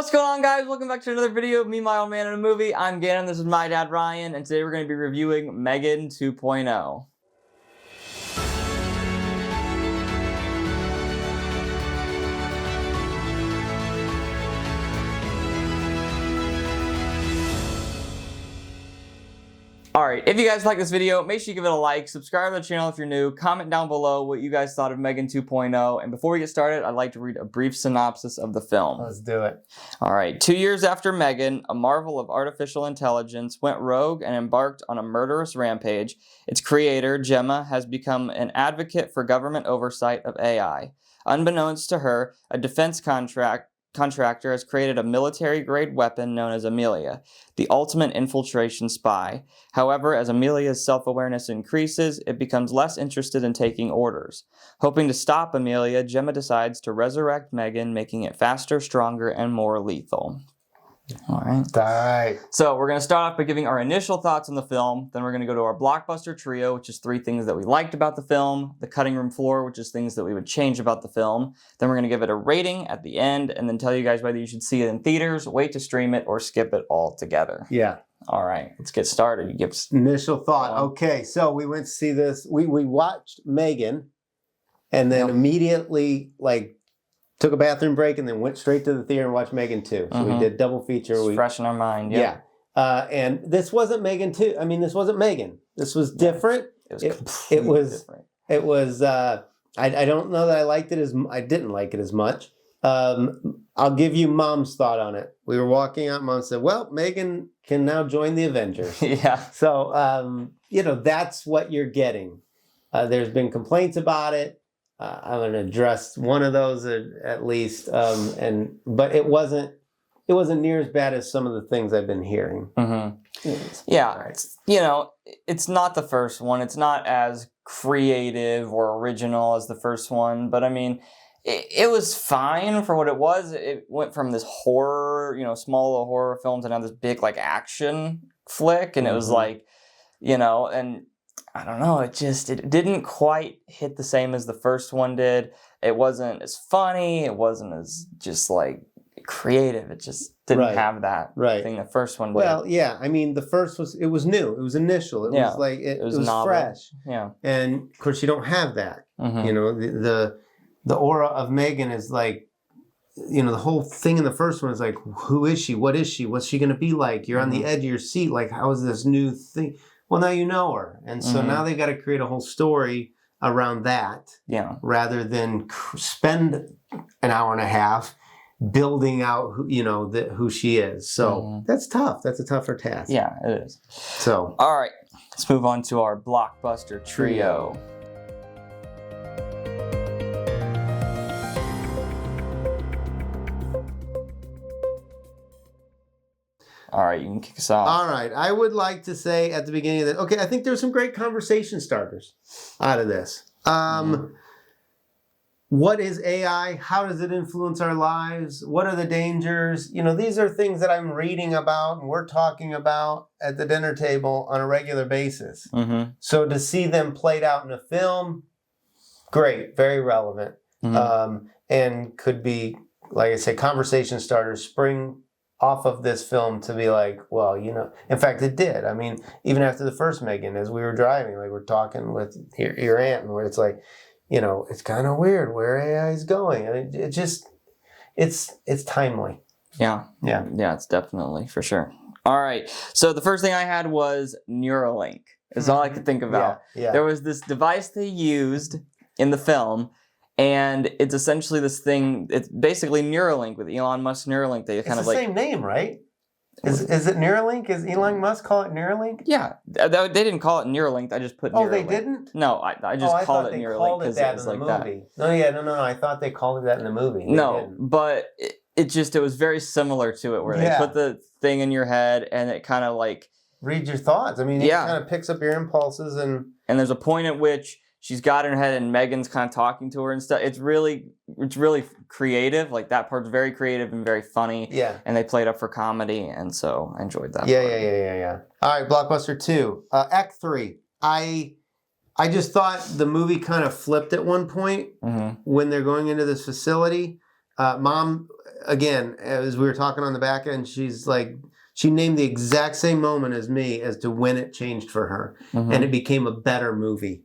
What's going on, guys? Welcome back to another video of Me, My Old Man, in a Movie. I'm Gannon, this is my dad, Ryan, and today we're going to be reviewing M3gan 2.0. Alright, if you guys like this video, make sure you give it a like, subscribe to the channel if you're new, comment down below what you guys thought of M3gan 2.0, and before we get started, I'd like to read a brief synopsis of the film. Let's do it. Alright, 2 years after M3gan, a marvel of artificial intelligence went rogue and embarked on a murderous rampage. Its creator, Gemma, has become an advocate for government oversight of AI. Unbeknownst to her, a defense contractor has created a military-grade weapon known as Amelia, the ultimate infiltration spy. However, as Amelia's self-awareness increases, it becomes less interested in taking orders. Hoping to stop Amelia, Gemma decides to resurrect M3gan, making it faster, stronger, and more lethal. Alright. So we're going to start off by giving our initial thoughts on the film. Then we're going to go to our Blockbuster Trio, which is 3 things that we liked about the film. The cutting room floor, which is things that we would change about the film. Then we're going to give it a rating at the end, and then tell you guys whether you should see it in theaters, wait to stream it, or skip it altogether. Yeah. Alright, let's get started. You give initial thought. Okay, so we went to see this. We watched M3gan, and then immediately, took a bathroom break and then went straight to the theater and watched M3gan 2. So we did double feature. It's fresh in our mind. Yeah. And this wasn't M3gan 2. I mean, this wasn't M3gan. This was different. It was different. It was, I don't know that I liked it I didn't like it as much. I'll give you Mom's thought on it. We were walking out, Mom said, well, M3gan can now join the Avengers. Yeah. So, that's what you're getting. There's been complaints about it. I'm going to address one of those at least, but it wasn't near as bad as some of the things I've been hearing. Yeah, it's not the first one. It's not as creative or original as the first one, but I mean, it was fine for what it was. It went from this horror, small little horror film to now this big action flick, and it was and I don't know, it didn't quite hit the same as the first one did. It wasn't as funny, it wasn't as creative, it just didn't have that thing the first one did. Well, yeah, I mean, the first it was new, it was initial, it was it was fresh. Yeah. And of course you don't have that. The aura of M3gan is the whole thing in the first one is who is she? What is she? What's she gonna be like? You're on the edge of your seat, how is this new thing? Well, now you know her. And so now they got to create a whole story around that. Yeah. Rather than spend an hour and a half building out, who she is. So that's tough. That's a tougher task. Yeah, it is. So. All right. Let's move on to our Blockbuster Trio. All right, you can kick us off. All right, I would like to say at the beginning of that, I think there's some great conversation starters out of this. What is AI? How does it influence our lives? What are the dangers? These are things that I'm reading about and we're talking about at the dinner table on a regular basis. So to see them played out in a film, great, very relevant. And could be, like I say, conversation starters spring off of this film to be in fact it did. I mean, even after the first M3gan, as we were driving, we're talking with your aunt, and where it's it's kind of weird where AI is going. I mean, it's timely. Yeah, it's definitely, for sure. All right, so the first thing I had was Neuralink. Is all I could think about. Yeah. There was this device they used in the film, and it's essentially this thing. It's basically Neuralink, with Elon Musk's Neuralink. That you kind of the same name, right? Is it Neuralink? Is Elon Musk call it Neuralink? Yeah, they didn't call it Neuralink. I just put Neuralink. Oh, they didn't? No, I just called it Neuralink because it was like that. No. I thought they called it that in the movie. No, but it was very similar to it, where they put the thing in your head and it kind of read your thoughts. I mean, it kind of picks up your impulses and there's a point at which she's got in her head and M3gan's kind of talking to her and stuff. It's really creative. That part's very creative and very funny. Yeah. And they played up for comedy, and so I enjoyed that. Yeah. All right, Blockbuster 2. Act 3. I just thought the movie kind of flipped at one point when they're going into this facility. Mom again, as we were talking on the back end, she's like, she named the exact same moment as me as to when it changed for her. And it became a better movie.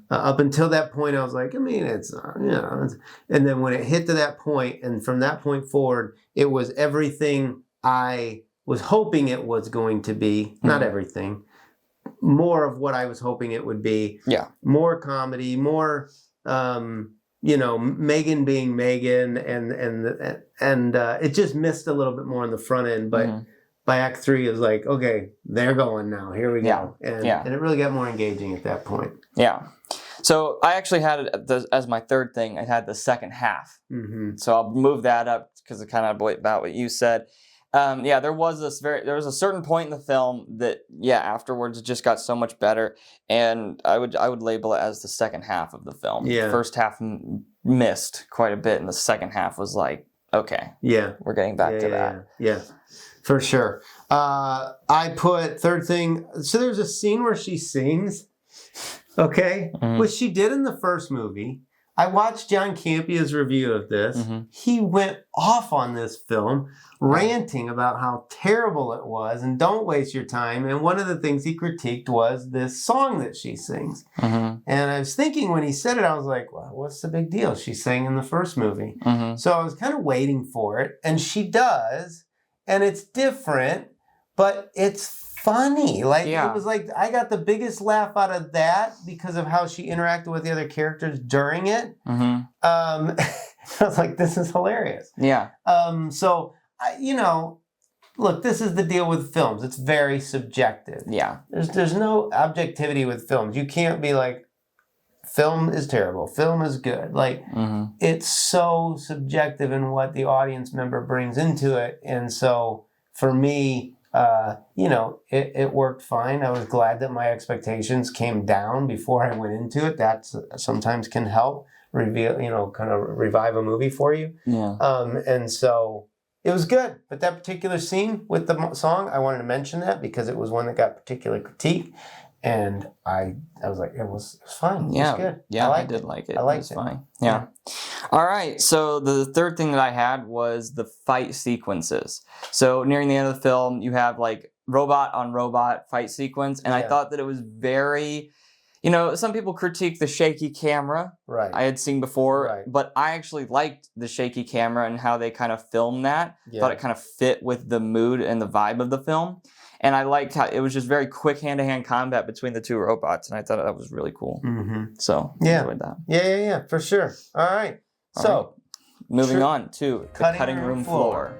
Up until that point, I was like, I mean, it's, and then when it hit to that point, and from that point forward, it was everything I was hoping it was going to be. Not everything. More of what I was hoping it would be. Yeah. More comedy, more, M3gan being M3gan, and it just missed a little bit more on the front end, but by Act 3 it was like, okay, they're going now. Here we go. And it really got more engaging at that point. Yeah. So I actually had it as my third thing. I had the second half. So I'll move that up because it kind of about what you said. There was a certain point in the film that afterwards it just got so much better, and I would label it as the second half of the film. The first half missed quite a bit, and the second half was like, okay, we're getting back to that. Yeah, for sure. I put third thing. So there's a scene where she sings, okay, which she did in the first movie. I watched John Campia's review of this. He went off on this film, ranting about how terrible it was and don't waste your time. And one of the things he critiqued was this song that she sings. And I was thinking when he said it, I was like, well, what's the big deal? She sang in the first movie. So I was kind of waiting for it. And she does. And it's different, but it's funny. Like, it was like, I got the biggest laugh out of that because of how she interacted with the other characters during it. I was like, this is hilarious. So, look, this is the deal with films. It's very subjective. There's no objectivity with films. You can't be like, film is terrible, film is good. Like, it's so subjective in what the audience member brings into it. And so, for me, it worked fine. I was glad that my expectations came down before I went into it. That sometimes can help kind of revive a movie for you. And so it was good. But that particular scene with the song, I wanted to mention that because it was one that got particular critique. And I was like, it was fine. It was good. I did like it. I liked it. Fine. All right. So the third thing that I had was the fight sequences. So nearing the end of the film, you have like robot on robot fight sequence. And I thought that it was very, some people critique the shaky camera. I had seen before, but I actually liked the shaky camera and how they kind of filmed that. Thought it kind of fit with the mood and the vibe of the film. And I liked how it was just very quick hand-to-hand combat between the two robots. And I thought that was really cool. So I enjoyed that. Yeah, for sure. All right. So, moving on to the cutting room floor.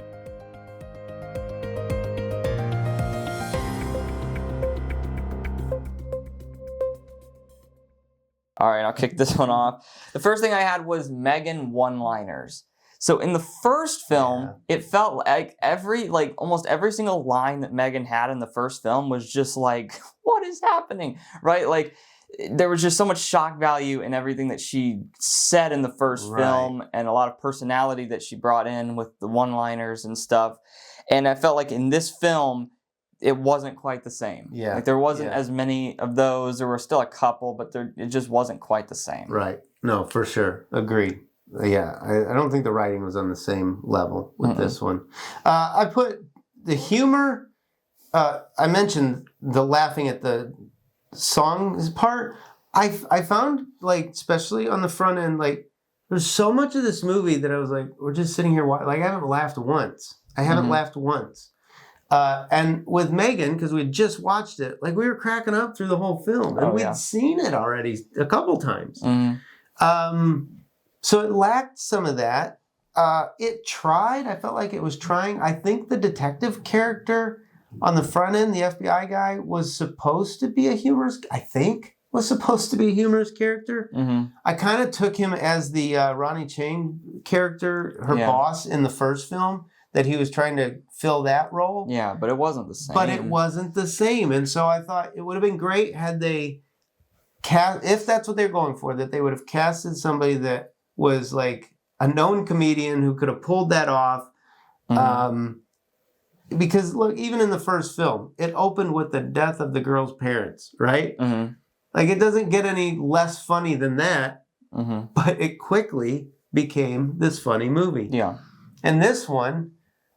All right, I'll kick this one off. The first thing I had was M3gan one-liners. So in the first film, it felt like almost every single line that M3gan had in the first film was just like, what is happening? Right? Like, there was just so much shock value in everything that she said in the first film, and a lot of personality that she brought in with the one-liners and stuff. And I felt like in this film, it wasn't quite the same. Like, there wasn't as many of those. There were still a couple, but it just wasn't quite the same. Right. No, for sure. Agreed. Yeah, I don't think the writing was on the same level with this one. I put the humor. I mentioned the laughing at the songs part. I found, like, especially on the front end, like, there's so much of this movie that I was like, we're just sitting here, like, I haven't laughed once. And with M3gan, because we had just watched it, like, we were cracking up through the whole film, and we'd seen it already a couple times. So it lacked some of that. It tried. I felt like it was trying. I think the detective character on the front end, the FBI guy, was supposed to be a humorous character. I kind of took him as the Ronnie Chang character, her boss in the first film, that he was trying to fill that role. Yeah, but it wasn't the same. And so I thought it would have been great had they if that's what they're going for, that they would have casted somebody that was like a known comedian who could have pulled that off. Because look, even in the first film, it opened with the death of the girl's parents, right? Like, it doesn't get any less funny than that, but it quickly became this funny movie. And this one,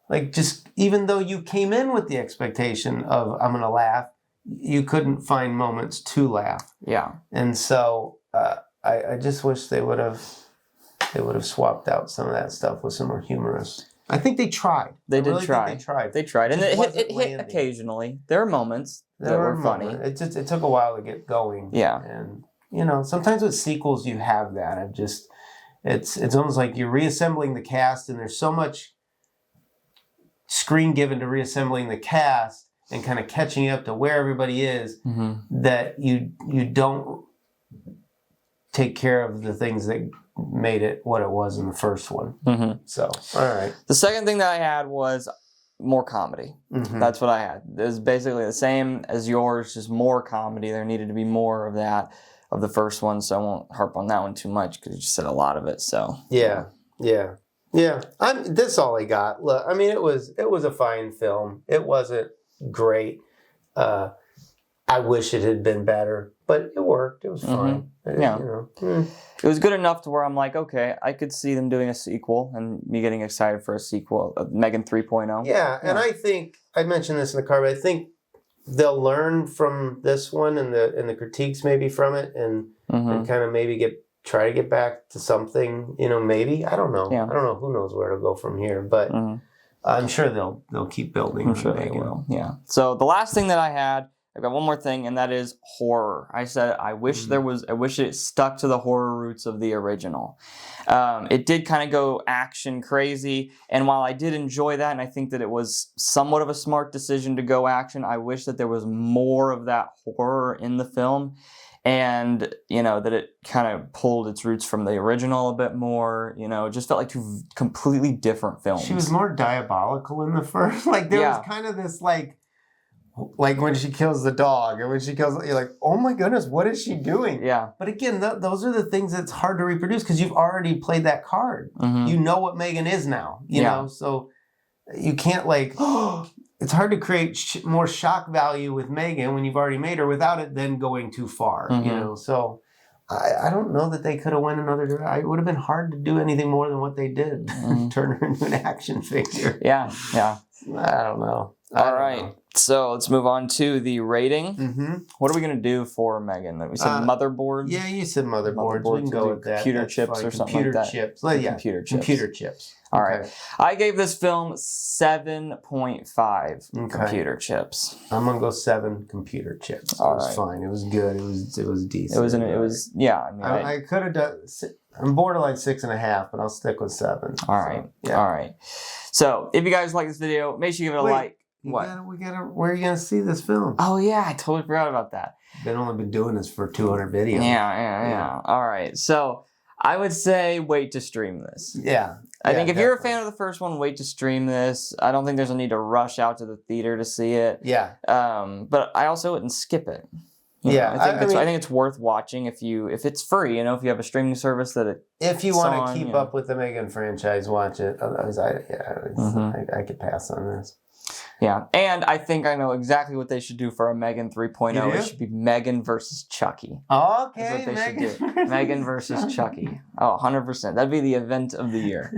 like, just even though you came in with the expectation of I'm gonna laugh, you couldn't find moments to laugh. Yeah. And so I just wish they would have swapped out some of that stuff with some more humorous. I think they tried. They did try. Think they tried. They tried, and it hit occasionally. There are moments that were funny. It took a while to get going. Yeah. And sometimes with sequels you have that. It's almost like you're reassembling the cast, and there's so much screen given to reassembling the cast and kind of catching up to where everybody is, that you don't take care of the things that made it what it was in the first one. So, all right. The second thing that I had was more comedy. That's what I had. It was basically the same as yours, just more comedy. There needed to be more of that, of the first one, so I won't harp on that one too much because you just said a lot of it. So yeah. That's all I got. Look, I mean, it was a fine film. It wasn't great. I wish it had been better, but it worked. It was fine. It was good enough to where I'm like, okay, I could see them doing a sequel and me getting excited for a sequel, M3gan 3.0. Yeah, and I think I mentioned this in the car, but I think they'll learn from this one and the critiques maybe from it, and kind of maybe try to get back to something. Maybe, I don't know. Yeah. I don't know. Who knows where to go from here? But I'm sure they'll keep building. I'm sure they will. Yeah. So the last thing that I had, I've got one more thing, and that is horror. I said I wish I wish it stuck to the horror roots of the original. It did kind of go action crazy, and while I did enjoy that, and I think that it was somewhat of a smart decision to go action, I wish that there was more of that horror in the film, and that it kind of pulled its roots from the original a bit more. It just felt like two completely different films. She was more diabolical in the first. Like there was kind of this like when she kills the dog, and when she kills, you're like, oh my goodness, what is she doing? Yeah. But again, those are the things that's hard to reproduce because you've already played that card. You know what M3gan is now. You know, so you can't it's hard to create more shock value with M3gan when you've already made her without it then going too far. So I don't know that they could have went another direction. It would have been hard to do anything more than what they did. Turn her into an action figure. Yeah. I don't know. All right. So let's move on to the rating. What are we going to do for M3gan? We said motherboards? Yeah, you said motherboards. We can go with that. Computer chips or something like that. Computer chips. Computer chips. All right. I gave this film 7.5 computer chips. I'm going to go 7 computer chips. It was fine. It was good. It was decent. I could have done... I'm borderline 6.5, but I'll stick with 7. All right. So if you guys like this video, make sure you give it a like. Where are you gonna see this film? Oh yeah, I totally forgot about that. Only been doing this for 200 videos. Yeah. All right, so I would say wait to stream this. Yeah. I think if you're a fan of the first one, wait to stream this. I don't think there's a need to rush out to the theater to see it. Yeah. But I also wouldn't skip it. I think it's worth watching if it's free. If you have a streaming service if you want to keep up with the M3gan franchise, watch it. Otherwise, I could pass on this. Yeah, and I think I know exactly what they should do for a M3gan 3.0. It should be M3gan versus Chucky. Okay, that's what they should do. M3gan versus Chucky. Oh, 100%. That'd be the event of the year.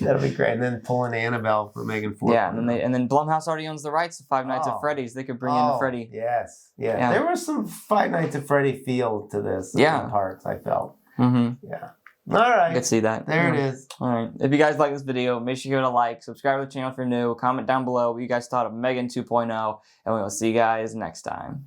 That'll be great. And then pull in Annabelle for M3gan 4. Yeah, and then Blumhouse already owns the rights to Five Nights at Freddy's. They could bring in Freddy. Yes. Yeah. There was some Five Nights at Freddy feel to this. In parts, I felt. Yeah. All right. I could see that. There it is. All right. If you guys like this video, make sure you give it a like, subscribe to the channel if you're new, comment down below what you guys thought of M3gan 2.0, and we will see you guys next time.